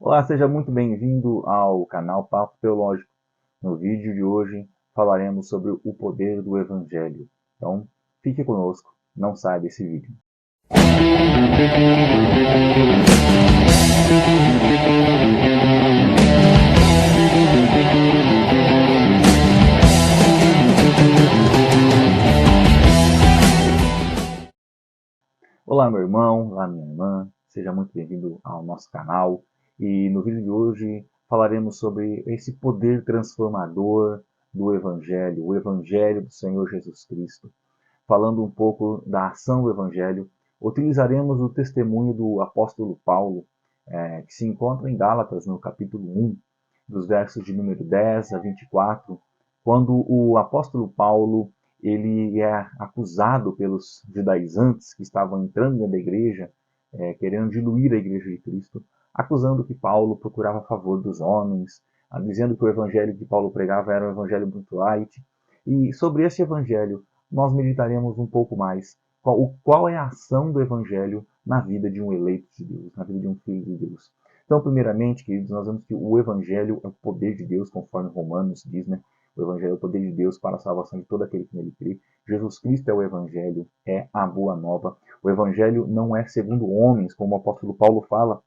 Olá, seja muito bem-vindo ao canal Papo Teológico. No vídeo de hoje falaremos sobre o poder do Evangelho. Então, fique conosco, não saia desse vídeo. Olá, meu irmão, olá, minha irmã, seja muito bem-vindo ao nosso canal. E no vídeo de hoje falaremos sobre esse poder transformador do Evangelho, o Evangelho do Senhor Jesus Cristo. Falando um pouco da ação do Evangelho, utilizaremos o testemunho do apóstolo Paulo, que se encontra em Gálatas, no capítulo 1, dos versos de número 10 a 24, quando o apóstolo Paulo ele é acusado pelos judaizantes que estavam entrando dentro da igreja, querendo diluir a igreja de Cristo, acusando que Paulo procurava a favor dos homens, dizendo que o evangelho que Paulo pregava era um evangelho muito light. E sobre esse evangelho, nós meditaremos um pouco mais qual é a ação do Evangelho na vida de um eleito de Deus, na vida de um filho de Deus. Então, primeiramente, queridos, nós vemos que o Evangelho é o poder de Deus, conforme Romanos diz, né? O Evangelho é o poder de Deus para a salvação de todo aquele que nele crê. Jesus Cristo é o Evangelho, é a boa nova. O Evangelho não é segundo homens, como o apóstolo Paulo fala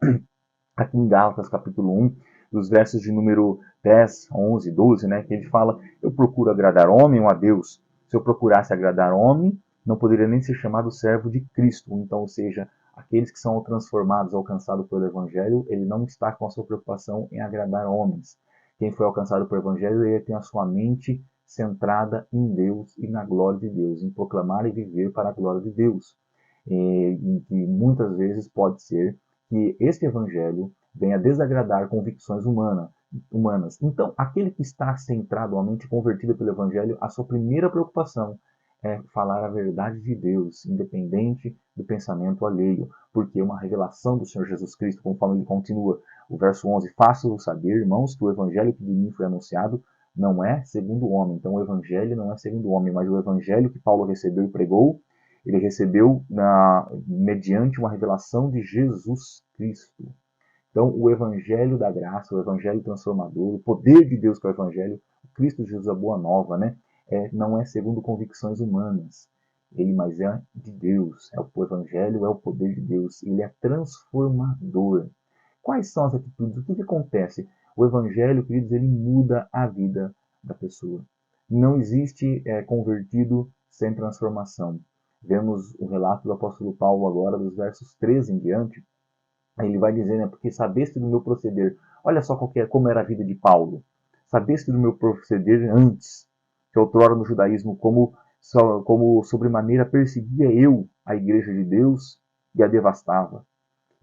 aqui em Gálatas, capítulo 1, dos versos de número 10, 11, 12, né? Que ele fala, eu procuro agradar homem ou a Deus. Se eu procurasse agradar homem, não poderia nem ser chamado servo de Cristo. Então, ou seja, aqueles que são transformados, alcançados pelo Evangelho, ele não está com a sua preocupação em agradar homens. Quem foi alcançado pelo Evangelho, ele tem a sua mente centrada em Deus e na glória de Deus, em proclamar e viver para a glória de Deus. E que muitas vezes pode ser que este Evangelho venha desagradar convicções humanas. Então, aquele que está centrado, a mente convertida pelo Evangelho, a sua primeira preocupação é falar a verdade de Deus, independente do pensamento alheio, porque uma revelação do Senhor Jesus Cristo, conforme ele continua, o verso 11, faço-vos saber, irmãos, que o Evangelho que de mim foi anunciado não é segundo o homem. Então, o Evangelho não é segundo o homem, mas o Evangelho que Paulo recebeu e pregou, ele recebeu mediante uma revelação de Jesus Cristo. Então, o Evangelho da graça, o Evangelho transformador, o poder de Deus que é o Evangelho, o Cristo Jesus, a boa nova, né? Não é segundo convicções humanas, mas é de Deus. O Evangelho é o poder de Deus, ele é transformador. Quais são as atitudes? O que acontece? O Evangelho, queridos, ele muda a vida da pessoa. Não existe convertido sem transformação. Vemos o relato do apóstolo Paulo agora, dos versos 13 em diante. Ele vai dizer, né, porque sabeste do meu proceder. Olha só como era a vida de Paulo. Sabeste do meu proceder antes, que outrora no judaísmo, como sobremaneira perseguia eu a igreja de Deus e a devastava.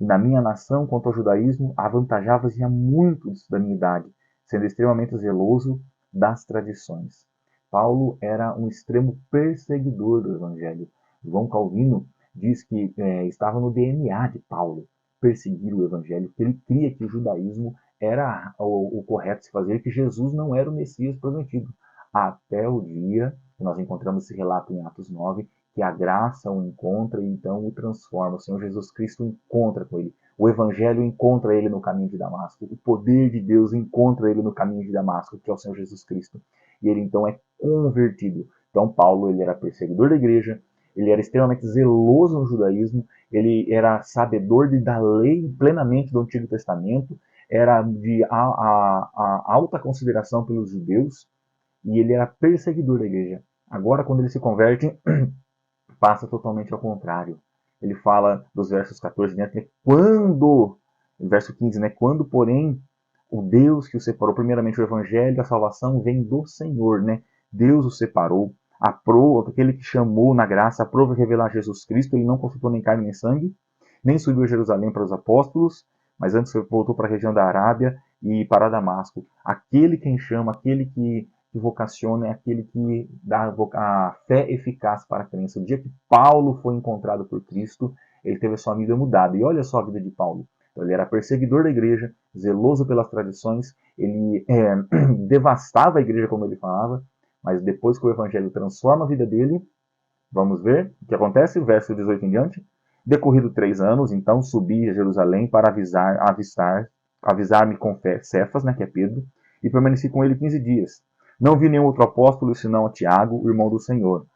E na minha nação, quanto ao judaísmo, avantajava-se a muitos da minha idade, sendo extremamente zeloso das tradições. Paulo era um extremo perseguidor do evangelho. João Calvino diz que estava no DNA de Paulo perseguir o evangelho, que ele cria que o judaísmo era o correto se fazer, que Jesus não era o Messias prometido. Até o dia que nós encontramos esse relato em Atos 9, que a graça o encontra e então o transforma. O Senhor Jesus Cristo encontra com ele. O Evangelho encontra ele no caminho de Damasco. O poder de Deus encontra ele no caminho de Damasco, que é o Senhor Jesus Cristo. E ele então é convertido. Então Paulo ele era perseguidor da igreja, ele era extremamente zeloso no judaísmo, ele era sabedor da lei plenamente do Antigo Testamento, era de alta consideração pelos judeus, e ele era perseguidor da igreja. Agora, quando ele se converte, passa totalmente ao contrário. Ele fala dos versos 14 né, quando, verso 15, né, quando, porém, o Deus que o separou, primeiramente o evangelho, a salvação vem do Senhor, né? Deus o separou, aquele que chamou na graça, aprova revelar Jesus Cristo, ele não consultou nem carne nem sangue, nem subiu a Jerusalém para os apóstolos, mas antes voltou para a região da Arábia e para Damasco. Aquele quem chama, aquele que vocaciona é aquele que dá a fé eficaz para a crença. O dia que Paulo foi encontrado por Cristo, ele teve a sua vida mudada. E olha só a vida de Paulo. Então, ele era perseguidor da igreja, zeloso pelas tradições, ele devastava a igreja, como ele falava, mas depois que o evangelho transforma a vida dele, vamos ver o que acontece, verso 18 em diante. Decorrido 3 anos, então subi a Jerusalém para avistar avisar-me com Cefas, né, que é Pedro, e permaneci com ele 15 dias. Não vi nenhum outro apóstolo, senão a Tiago, o irmão do Senhor.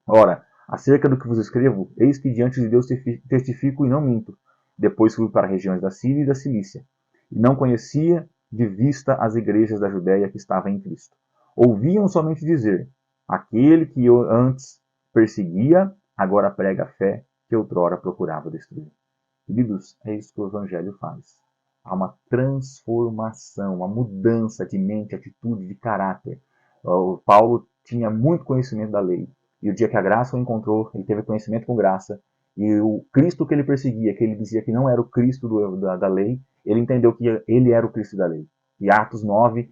Ora, acerca do que vos escrevo, eis que diante de Deus testifico e não minto. Depois fui para regiões da Síria e da Cilícia, e não conhecia de vista as igrejas da Judéia que estavam em Cristo. Ouviam somente dizer, aquele que eu antes perseguia, agora prega a fé que outrora procurava destruir. Queridos, é isso que o Evangelho faz. Há uma transformação, uma mudança de mente, atitude, de caráter. O Paulo tinha muito conhecimento da lei. E o dia que a graça o encontrou, ele teve conhecimento com graça. E o Cristo que ele perseguia, que ele dizia que não era o Cristo da lei, ele entendeu que ele era o Cristo da lei. E Atos 9,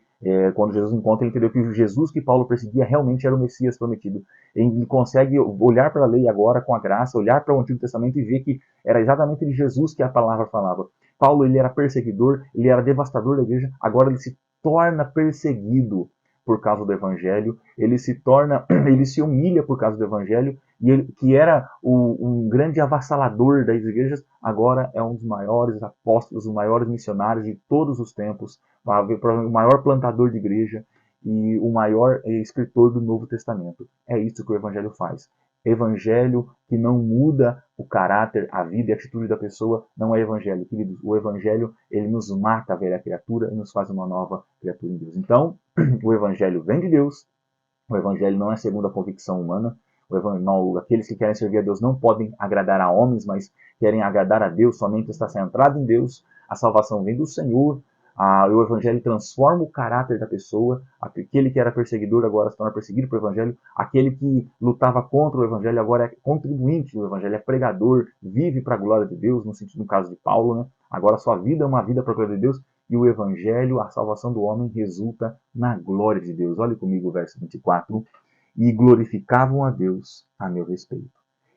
quando Jesus encontra, ele entendeu que o Jesus que Paulo perseguia realmente era o Messias prometido. Ele consegue olhar para a lei agora com a graça, olhar para o Antigo Testamento e ver que era exatamente de Jesus que a palavra falava. Paulo, ele era perseguidor, ele era devastador da igreja, agora ele se torna perseguido por causa do evangelho, ele se humilha por causa do evangelho, e ele, que era um grande avassalador das igrejas, agora é um dos maiores apóstolos, os maiores missionários de todos os tempos, o maior plantador de igreja e o maior escritor do Novo Testamento. É isso que o evangelho faz. Evangelho que não muda o caráter, a vida e a atitude da pessoa, não é evangelho, queridos. O evangelho, ele nos mata a velha criatura e nos faz uma nova criatura em Deus. Então, o evangelho vem de Deus, o evangelho não é segundo a convicção humana, aqueles que querem servir a Deus não podem agradar a homens, mas querem agradar a Deus, somente está centrado em Deus, a salvação vem do Senhor, o evangelho transforma o caráter da pessoa, aquele que era perseguidor agora se torna perseguido pelo evangelho, aquele que lutava contra o evangelho agora é contribuinte do evangelho, é pregador, vive para a glória de Deus, no sentido no caso de Paulo, né? Agora sua vida é uma vida para a glória de Deus, e o evangelho, a salvação do homem, resulta na glória de Deus. Olhe comigo o verso 24. E glorificavam a Deus a meu respeito.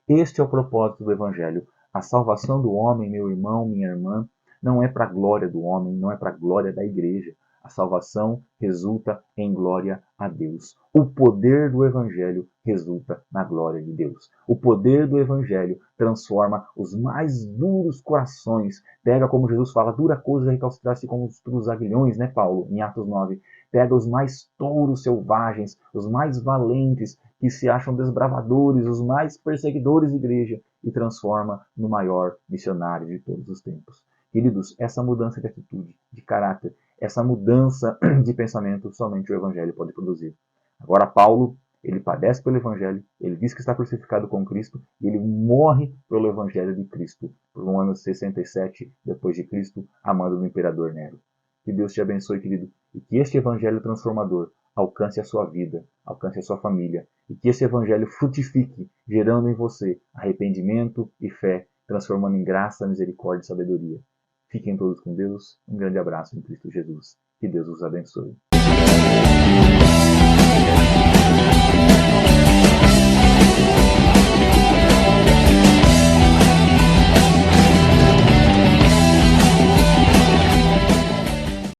Este é o propósito do evangelho. A salvação do homem, meu irmão, minha irmã, não é para a glória do homem, não é para a glória da igreja. A salvação resulta em glória a Deus. O poder do Evangelho resulta na glória de Deus. O poder do Evangelho transforma os mais duros corações. Pega, como Jesus fala, dura coisa recalcitrar-se como os aguilhões, né, Paulo, em Atos 9. Pega os mais touros selvagens, os mais valentes, que se acham desbravadores, os mais perseguidores da igreja, e transforma no maior missionário de todos os tempos. Queridos, essa mudança de atitude, de caráter, essa mudança de pensamento, somente o Evangelho pode produzir. Agora, Paulo, ele padece pelo Evangelho, ele diz que está crucificado com Cristo, e ele morre pelo Evangelho de Cristo, por um ano 67 depois de Cristo, a mando do imperador Nero. Que Deus te abençoe, querido, e que este Evangelho transformador alcance a sua vida, alcance a sua família, e que esse Evangelho frutifique, gerando em você arrependimento e fé, transformando em graça, misericórdia e sabedoria. Fiquem todos com Deus. Um grande abraço em Cristo Jesus. Que Deus os abençoe.